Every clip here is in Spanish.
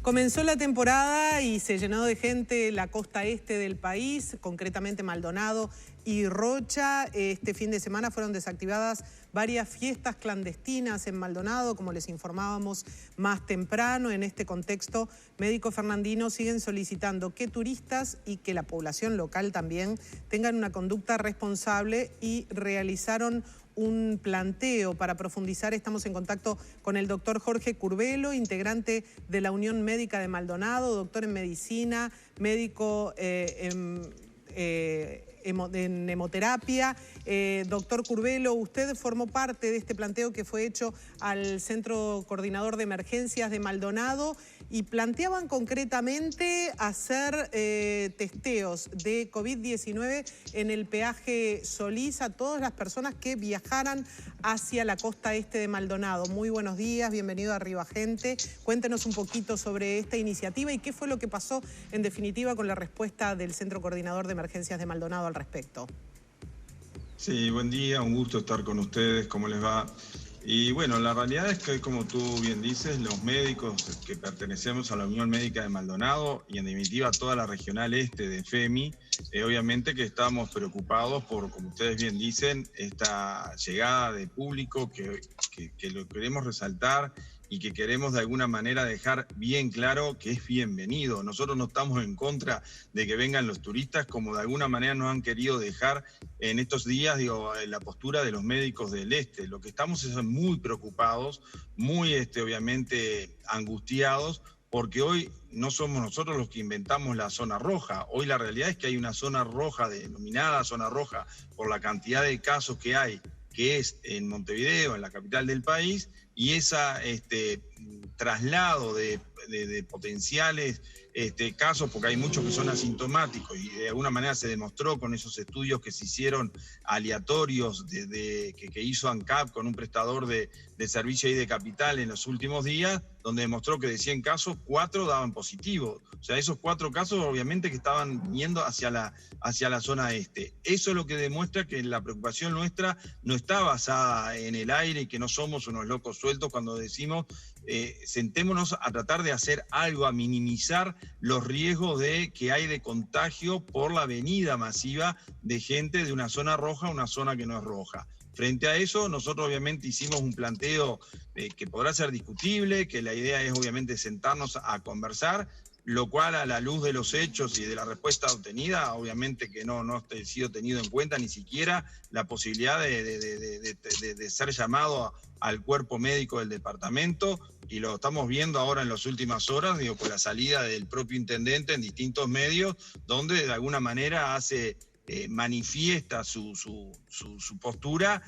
Comenzó la temporada y se llenó de gente la costa este del país, concretamente Maldonado y Rocha. Este fin de semana fueron desactivadas varias fiestas clandestinas en Maldonado, como les informábamos más temprano. En este contexto, médicos fernandinos siguen solicitando que turistas y que la población local también tengan una conducta responsable y realizaron un planteo para profundizar. Estamos en contacto con el doctor Jorge Curbelo, integrante de la Unión Médica de Maldonado, doctor en medicina, médico en hemoterapia. Doctor Curbelo, usted formó parte de este planteo que fue hecho al Centro Coordinador de Emergencias de Maldonado y planteaban concretamente hacer testeos de COVID-19 en el peaje Solís a todas las personas que viajaran hacia la costa este de Maldonado. Muy buenos días, bienvenido a Arriba Gente. Cuéntenos un poquito sobre esta iniciativa y qué fue lo que pasó en definitiva con la respuesta del Centro Coordinador de Emergencias de Maldonado al respecto. Sí, buen día, un gusto estar con ustedes, ¿cómo les va? Y bueno, la realidad es que, como tú bien dices, los médicos que pertenecemos a la Unión Médica de Maldonado y en definitiva toda la regional este de FEMI, obviamente que estamos preocupados por, como ustedes bien dicen, esta llegada de público que lo queremos resaltar y que queremos de alguna manera dejar bien claro que es bienvenido. Nosotros no estamos en contra de que vengan los turistas, como de alguna manera nos han querido dejar en estos días, la postura de los médicos del este. Lo que estamos es muy preocupados, muy obviamente angustiados, porque hoy no somos nosotros los que inventamos la zona roja. Hoy la realidad es que hay una zona roja, denominada zona roja, por la cantidad de casos que hay, que es en Montevideo, en la capital del país, y ese traslado de potenciales casos, porque hay muchos que son asintomáticos, y de alguna manera se demostró con esos estudios que se hicieron aleatorios que hizo ANCAP con un prestador de servicio ahí de capital en los últimos días, donde demostró que de 100 casos, 4 daban positivo. O sea, esos 4 casos obviamente que estaban yendo hacia la zona este. Eso es lo que demuestra que la preocupación nuestra no está basada en el aire y que no somos unos locos sueltos cuando decimos sentémonos a tratar de hacer algo, a minimizar los riesgos que hay de contagio por la venida masiva de gente de una zona roja a una zona que no es roja. Frente a eso, nosotros obviamente hicimos un planteo que podrá ser discutible, que la idea es obviamente sentarnos a conversar, lo cual a la luz de los hechos y de la respuesta obtenida, obviamente que no ha sido tenido en cuenta ni siquiera la posibilidad de ser llamado al cuerpo médico del departamento, y lo estamos viendo ahora en las últimas horas, con la salida del propio intendente en distintos medios, donde de alguna manera manifiesta su postura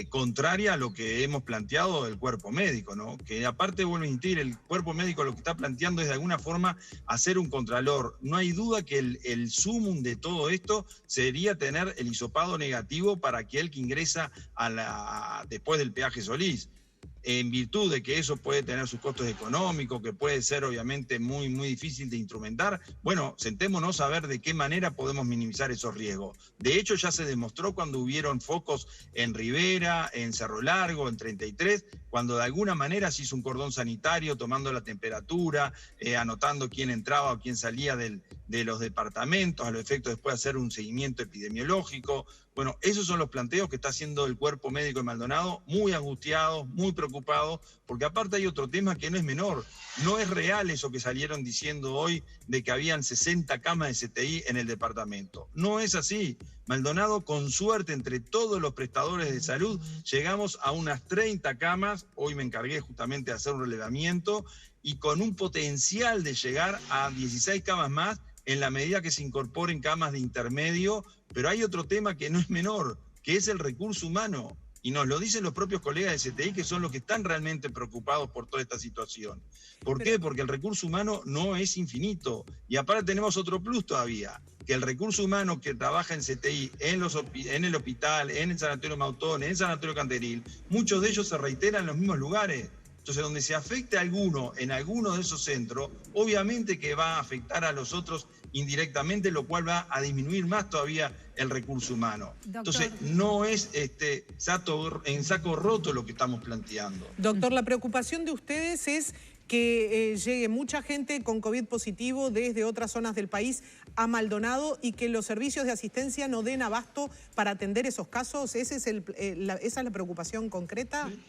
contraria a lo que hemos planteado del cuerpo médico, ¿no? Que aparte, vuelvo a insistir, el cuerpo médico lo que está planteando es de alguna forma hacer un contralor. No hay duda que el sumum de todo esto sería tener el hisopado negativo para aquel que ingresa después del peaje Solís. En virtud de que eso puede tener sus costos económicos, que puede ser obviamente muy, muy difícil de instrumentar, bueno, sentémonos a ver de qué manera podemos minimizar esos riesgos. De hecho, ya se demostró cuando hubieron focos en Rivera, en Cerro Largo, en 33, cuando de alguna manera se hizo un cordón sanitario tomando la temperatura, anotando quién entraba o quién salía de los departamentos, a los efectos después de hacer un seguimiento epidemiológico. Bueno, esos son los planteos que está haciendo el cuerpo médico de Maldonado, muy angustiados, muy preocupados, porque aparte hay otro tema que no es menor. No es real eso que salieron diciendo hoy de que habían 60 camas de CTI en el departamento. No es así. Maldonado, con suerte, entre todos los prestadores de salud, llegamos a unas 30 camas. Hoy me encargué justamente de hacer un relevamiento y con un potencial de llegar a 16 camas más en la medida que se incorporen camas de intermedio. Pero hay otro tema que no es menor, que es el recurso humano. Y nos lo dicen los propios colegas de CTI, que son los que están realmente preocupados por toda esta situación. ¿Por qué? Porque el recurso humano no es infinito. Y aparte tenemos otro plus todavía, que el recurso humano que trabaja en CTI, en el hospital, en el Sanatorio Mautón, en el Sanatorio Canteril, muchos de ellos se reiteran en los mismos lugares. Entonces, donde se afecte a alguno en alguno de esos centros, obviamente que va a afectar a los otros indirectamente, lo cual va a disminuir más todavía el recurso humano. Doctor. Entonces, no es en saco roto lo que estamos planteando. Doctor, la preocupación de ustedes es que llegue mucha gente con COVID positivo desde otras zonas del país a Maldonado y que los servicios de asistencia no den abasto para atender esos casos? ¿Esa es la preocupación concreta? Sí,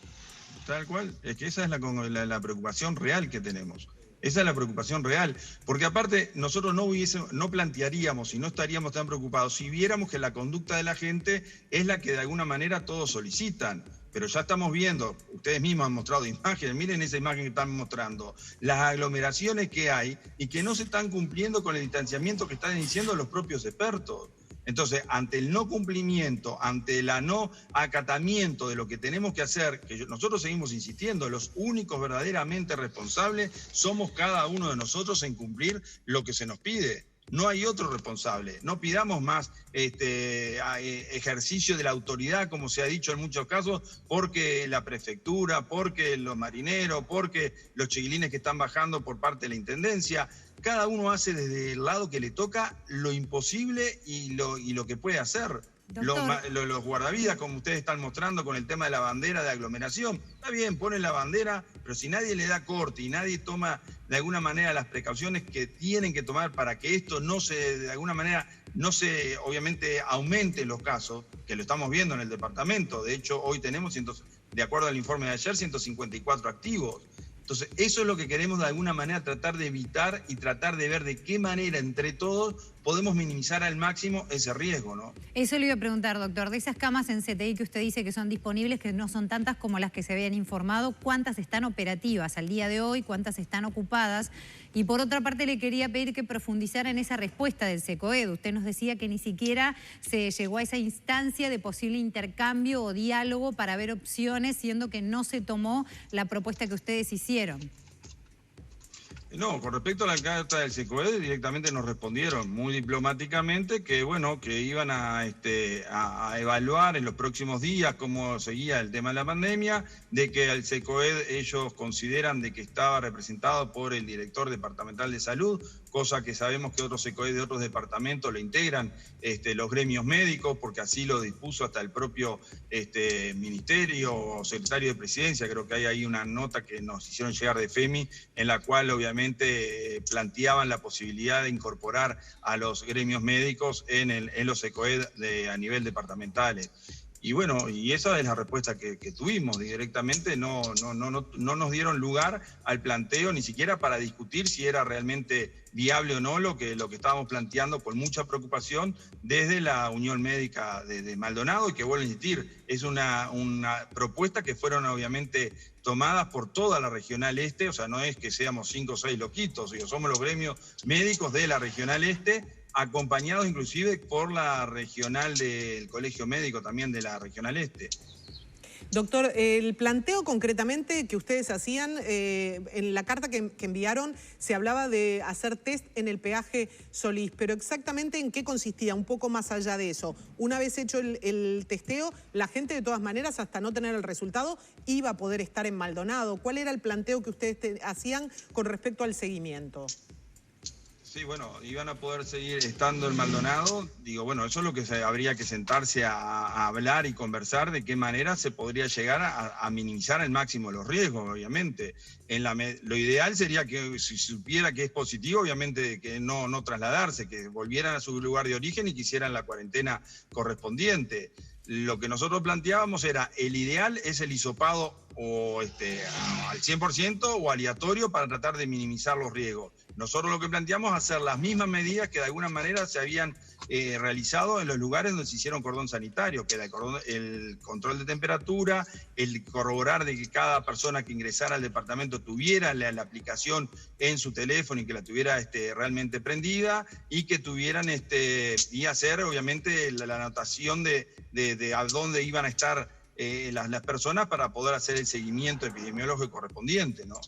tal cual, es que esa es la preocupación real que tenemos. Esa es la preocupación real, porque aparte nosotros no plantearíamos y no estaríamos tan preocupados si viéramos que la conducta de la gente es la que de alguna manera todos solicitan. Pero ya estamos viendo, ustedes mismos han mostrado imágenes, miren esa imagen que están mostrando, las aglomeraciones que hay y que no se están cumpliendo con el distanciamiento que están diciendo los propios expertos. Entonces, ante el no cumplimiento, ante el no acatamiento de lo que tenemos que hacer, que nosotros seguimos insistiendo, los únicos verdaderamente responsables somos cada uno de nosotros en cumplir lo que se nos pide. No hay otro responsable. No pidamos más ejercicio de la autoridad, como se ha dicho en muchos casos, porque la prefectura, porque los marineros, porque los chiquilines que están bajando por parte de la intendencia. Cada uno hace desde el lado que le toca lo imposible y lo que puede hacer. Los guardavidas, como ustedes están mostrando con el tema de la bandera de aglomeración, está bien, ponen la bandera, pero si nadie le da corte y nadie toma de alguna manera las precauciones que tienen que tomar para que esto de alguna manera, obviamente aumente los casos, que lo estamos viendo en el departamento. De hecho, hoy tenemos, de acuerdo al informe de ayer, 154 activos. Entonces, eso es lo que queremos de alguna manera tratar de evitar y tratar de ver de qué manera entre todos podemos minimizar al máximo ese riesgo, ¿no? Eso le iba a preguntar, doctor. De esas camas en CTI que usted dice que son disponibles, que no son tantas como las que se habían informado, ¿cuántas están operativas al día de hoy? ¿Cuántas están ocupadas? Y por otra parte le quería pedir que profundizara en esa respuesta del SECOED. Usted nos decía que ni siquiera se llegó a esa instancia de posible intercambio o diálogo para ver opciones, siendo que no se tomó la propuesta que ustedes hicieron. No, con respecto a la carta del SECOED, directamente nos respondieron muy diplomáticamente que, bueno, que iban a evaluar en los próximos días cómo seguía el tema de la pandemia, de que el SECOED ellos consideran de que estaba representado por el director departamental de salud, cosa que sabemos que otros SECOED de otros departamentos lo integran los gremios médicos, porque así lo dispuso hasta el propio ministerio o secretario de presidencia. Creo que hay ahí una nota que nos hicieron llegar de FEMI, en la cual obviamente planteaban la posibilidad de incorporar a los gremios médicos en los SECOED a nivel departamentales. Y bueno, y esa es la respuesta que tuvimos. Directamente no nos dieron lugar al planteo, ni siquiera para discutir si era realmente viable o no lo que estábamos planteando con mucha preocupación desde la Unión Médica de Maldonado, y que vuelvo a insistir, es una propuesta que fueron obviamente tomadas por toda la Regional Este. O sea, no es que seamos 5 o 6 loquitos, somos los gremios médicos de la Regional Este, acompañados inclusive por la regional del Colegio Médico también de la Regional Este. Doctor, el planteo concretamente que ustedes hacían, en la carta que enviaron se hablaba de hacer test en el peaje Solís, pero exactamente en qué consistía, un poco más allá de eso. Una vez hecho el testeo, la gente de todas maneras, hasta no tener el resultado, iba a poder estar en Maldonado. ¿Cuál era el planteo que ustedes hacían con respecto al seguimiento? Sí, bueno, iban a poder seguir estando en Maldonado. Digo, bueno, eso es lo que habría que sentarse a hablar y conversar, de qué manera se podría llegar a minimizar al máximo los riesgos, obviamente. Lo ideal sería que si supiera que es positivo, obviamente que no trasladarse, que volvieran a su lugar de origen y que hicieran la cuarentena correspondiente. Lo que nosotros planteábamos era, el ideal es el hisopado o al 100% o aleatorio para tratar de minimizar los riesgos. Nosotros lo que planteamos es hacer las mismas medidas que de alguna manera se habían realizado en los lugares donde se hicieron cordón sanitario, que era el control de temperatura, el corroborar de que cada persona que ingresara al departamento tuviera la aplicación en su teléfono y que la tuviera realmente prendida, y que tuvieran y hacer obviamente la anotación de a dónde iban a estar las personas para poder hacer el seguimiento epidemiológico correspondiente, ¿no?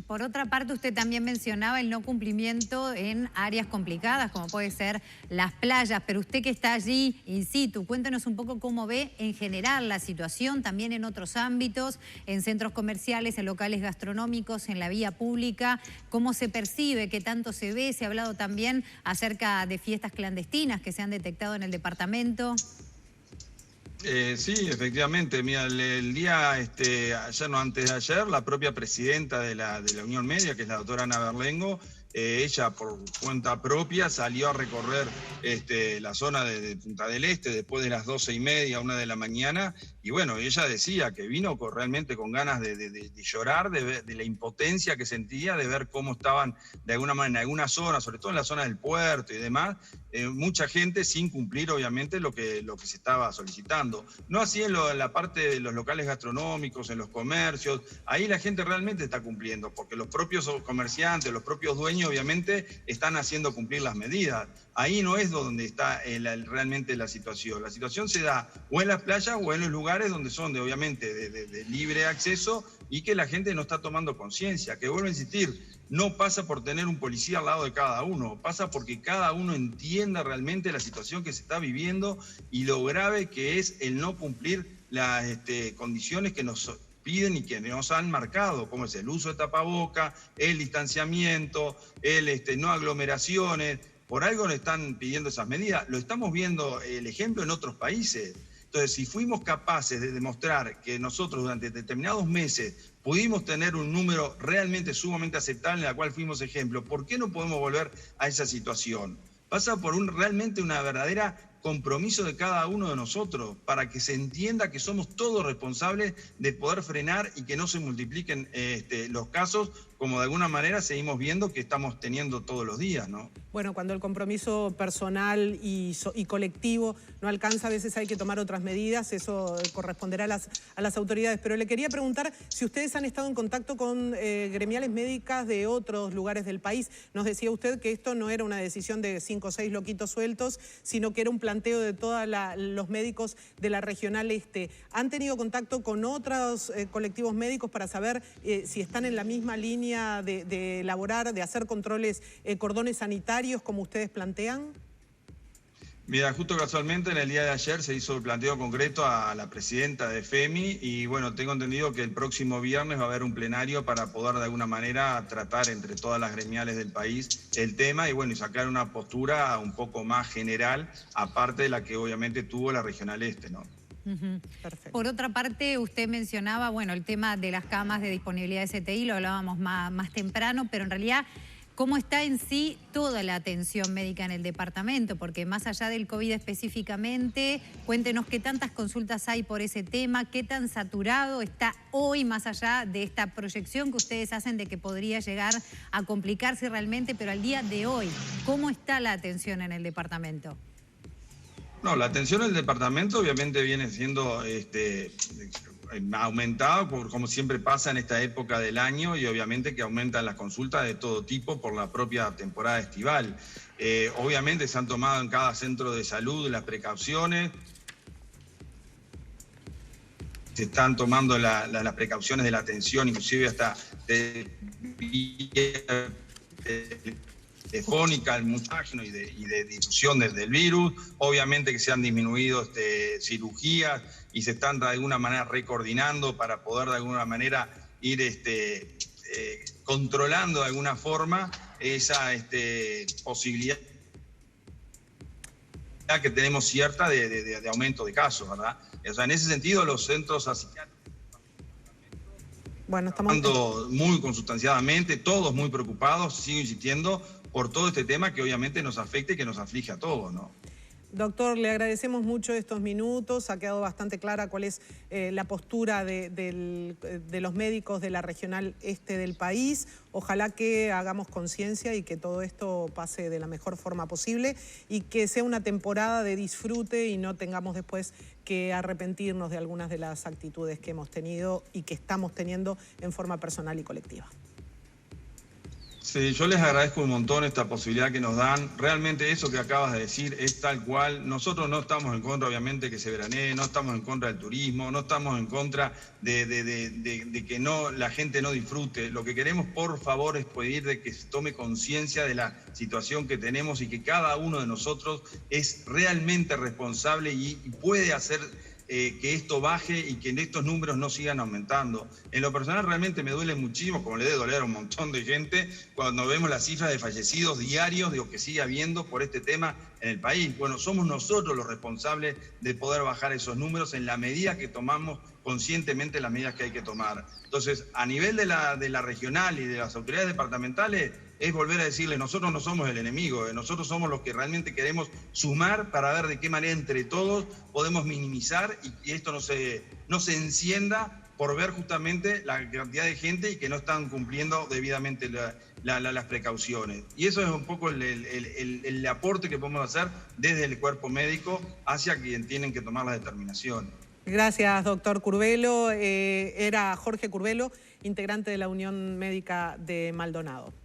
Por otra parte, usted también mencionaba el no cumplimiento en áreas complicadas, como puede ser las playas, pero usted que está allí in situ, cuéntenos un poco cómo ve en general la situación, también en otros ámbitos, en centros comerciales, en locales gastronómicos, en la vía pública, cómo se percibe, qué tanto se ve. Se ha hablado también acerca de fiestas clandestinas que se han detectado en el departamento. Sí, efectivamente. Mira, el día, ayer, no, antes de ayer, la propia presidenta de la Unión Médica, que es la doctora Ana Berlengo, ella por cuenta propia salió a recorrer la zona de Punta del Este después de las 12:30, 1 de la mañana, y bueno, ella decía que vino realmente con ganas de llorar, de la impotencia que sentía, de ver cómo estaban de alguna manera en algunas zonas, sobre todo en la zona del puerto y demás, mucha gente sin cumplir obviamente lo que se estaba solicitando. No así en la parte de los locales gastronómicos, en los comercios, ahí la gente realmente está cumpliendo, porque los propios comerciantes, los propios dueños obviamente están haciendo cumplir las medidas. Ahí no es donde está realmente la situación. La situación se da o en las playas o en los lugares donde son obviamente de libre acceso y que la gente no está tomando conciencia. Que vuelvo a insistir, no pasa por tener un policía al lado de cada uno, pasa porque cada uno entienda realmente la situación que se está viviendo y lo grave que es el no cumplir las condiciones que nos piden y que nos han marcado, como es el uso de tapaboca, el distanciamiento, no aglomeraciones. Por algo nos están pidiendo esas medidas. Lo estamos viendo el ejemplo en otros países. Entonces, si fuimos capaces de demostrar que nosotros durante determinados meses pudimos tener un número realmente sumamente aceptable en la cual fuimos ejemplo, ¿por qué no podemos volver a esa situación? Pasa por realmente una verdadera compromiso de cada uno de nosotros para que se entienda que somos todos responsables de poder frenar y que no se multipliquen los casos, como de alguna manera seguimos viendo que estamos teniendo todos los días, ¿no? Bueno, cuando el compromiso personal y colectivo no alcanza, a veces hay que tomar otras medidas, eso corresponderá a las autoridades. Pero le quería preguntar si ustedes han estado en contacto con gremiales médicas de otros lugares del país. Nos decía usted que esto no era una decisión de 5 o 6 loquitos sueltos, sino que era un planteo de todos los médicos de la Regional Este. ¿Han tenido contacto con otros colectivos médicos para saber si están en la misma línea de elaborar, de hacer controles, cordones sanitarios, como ustedes plantean? Mira, justo casualmente en el día de ayer se hizo el planteo concreto a la presidenta de FEMI y bueno, tengo entendido que el próximo viernes va a haber un plenario para poder de alguna manera tratar entre todas las gremiales del país el tema y bueno, y sacar una postura un poco más general, aparte de la que obviamente tuvo la Regional Este, ¿no? Perfecto. Por otra parte, usted mencionaba, bueno, el tema de las camas de disponibilidad de CTI, lo hablábamos más temprano, pero en realidad, ¿cómo está en sí toda la atención médica en el departamento? Porque más allá del COVID específicamente, cuéntenos qué tantas consultas hay por ese tema, qué tan saturado está hoy, más allá de esta proyección que ustedes hacen de que podría llegar a complicarse realmente, pero al día de hoy, ¿cómo está la atención en el departamento? No, la atención del departamento obviamente viene siendo aumentada, como siempre pasa en esta época del año, y obviamente que aumentan las consultas de todo tipo por la propia temporada estival. Obviamente se han tomado en cada centro de salud las precauciones, se están tomando las precauciones de la atención, inclusive hasta telefónica, el mutágeno y de difusión del virus. Obviamente que se han disminuido cirugías y se están de alguna manera recoordinando para poder de alguna manera ir controlando de alguna forma esa posibilidad que tenemos cierta de aumento de casos, ¿verdad? O sea, en ese sentido los centros asistenciales estamos muy consustanciadamente, todos muy preocupados, sigo insistiendo, por todo este tema que obviamente nos afecta y que nos aflige a todos, ¿no? Doctor, le agradecemos mucho estos minutos, ha quedado bastante clara cuál es la postura de los médicos de la Regional Este del país. Ojalá que hagamos conciencia y que todo esto pase de la mejor forma posible y que sea una temporada de disfrute y no tengamos después que arrepentirnos de algunas de las actitudes que hemos tenido y que estamos teniendo en forma personal y colectiva. Sí, yo les agradezco un montón esta posibilidad que nos dan. Realmente eso que acabas de decir es tal cual. Nosotros no estamos en contra, obviamente, que se veranee, no estamos en contra del turismo, no estamos en contra de que la gente no disfrute. Lo que queremos, por favor, es pedir de que se tome conciencia de la situación que tenemos y que cada uno de nosotros es realmente responsable y puede hacer que esto baje y que estos números no sigan aumentando. En lo personal realmente me duele muchísimo, como le debe doler a un montón de gente, cuando vemos las cifras de fallecidos diarios, digo, que sigue habiendo por este tema en el país. Bueno, somos nosotros los responsables de poder bajar esos números en la medida que tomamos conscientemente las medidas que hay que tomar. Entonces, a nivel de la regional y de las autoridades departamentales, es volver a decirle, nosotros no somos el enemigo, nosotros somos los que realmente queremos sumar para ver de qué manera entre todos podemos minimizar y esto no se encienda por ver justamente la cantidad de gente y que no están cumpliendo debidamente las precauciones. Y eso es un poco el aporte que podemos hacer desde el cuerpo médico hacia quien tienen que tomar las determinaciones. Gracias, doctor Curbelo. Era Jorge Curbelo, integrante de la Unión Médica de Maldonado.